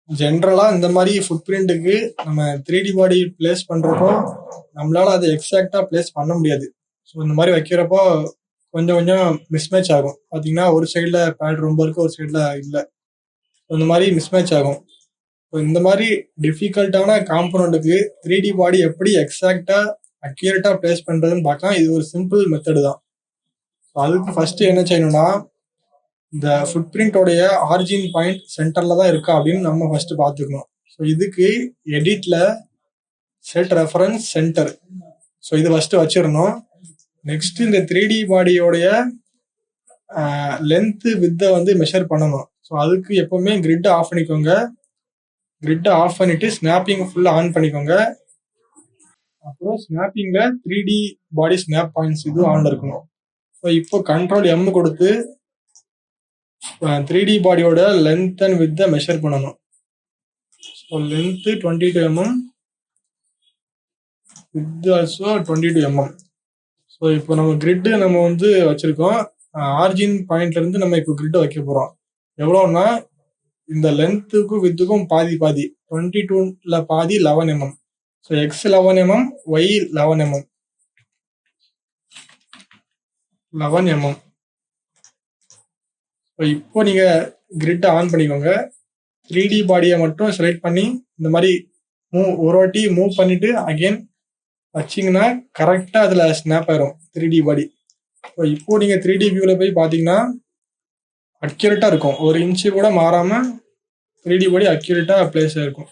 ஜென்ரலா இந்த மாதிரி ஃபுட் பிரிண்ட்டுக்கு நம்ம 3D பாடி பிளேஸ் பண்றப்போ நம்மளால அதை எக்ஸாக்டா பிளேஸ் பண்ண முடியாது. ஸோ இந்த மாதிரி வைக்கிறப்போ கொஞ்சம் கொஞ்சம் மிஸ்மேட்ச் ஆகும். பார்த்தீங்கன்னா ஒரு சைடில் பேட் ரொம்ப இருக்கு, ஒரு சைடில் இல்லை. இந்த மாதிரி மிஸ்மேட்ச் ஆகும். ஸோ இந்த மாதிரி டிஃபிகல்ட்டான காம்பனண்ட்டுக்கு 3D பாடி எப்படி எக்ஸாக்டா அக்யூரேட்டா பிளேஸ் பண்றதுன்னு பார்க்கலாம். இது ஒரு சிம்பிள் மெத்தடு தான். ஸோ அதுக்கு ஃபர்ஸ்ட் என்ன செய்யணும்னா, இந்த ஃபுட் பிரிண்டோடைய ஆரிஜின் பாயிண்ட் சென்டர்ல தான் இருக்கா அப்படின்னு நம்ம ஃபர்ஸ்ட் பார்த்துக்கணும். ஸோ இதுக்கு எடிட்ல செட் ரெஃபரன்ஸ் சென்டர், ஸோ இது ஃபர்ஸ்ட் வச்சிடணும். நெக்ஸ்ட் இந்த 3D பாடியோடைய லென்த் வித்தை வந்து மெஷர் பண்ணணும். ஸோ அதுக்கு எப்பவுமே கிரிட் ஆஃப் பண்ணிக்கோங்க. கிரிட் ஆஃப் பண்ணிட்டு ஸ்னாப்பிங் ஃபுல்லா ஆன் பண்ணிக்கோங்க. அப்புறம் ஸ்னாப்பிங்ல 3D பாடி ஸ்னாப் பாயிண்ட்ஸ் இது ஆன்ல இருக்கணும். ஸோ இப்போ கண்ட்ரோல் M கொடுத்து 3D பாடியோட லென்த் அண்ட் வித்தை மெஷர் பண்ணணும். So length 22 mm, with also 22 mm. So இப்போ நம்ம கிரிட் நம்ம வந்து வச்சிருக்கோம். ஆரிஜின் பாயிண்ட்ல இருந்து நம்ம இப்போ கிரிட் வைக்க போறோம். எவ்வளோன்னா இந்த லென்த்துக்கும் வித்துக்கும் பாதி பாதி, 22ல பாதி 11 mm. So x 11 mm, y 11 mm. 11 mm. இப்போ நீங்க கிரிட் ஆன் பண்ணிக்கோங்க. 3D பாடியை மட்டும் செலக்ட் பண்ணி இந்த மாதிரி ஒரு வாட்டி மூவ் பண்ணிட்டு அகைன் வச்சிங்கன்னா கரெக்டா அதுல ஸ்னாப் ஆயிரும் 3D பாடி. இப்போ நீங்க 3D வியூல போய் பாத்தீங்கன்னா அக்யூரேட்டா இருக்கும். ஒரு இன்ச்சு கூட மாறாம 3D பாடி அக்யூரேட்டா பிளேஸ் ஆயிருக்கும்.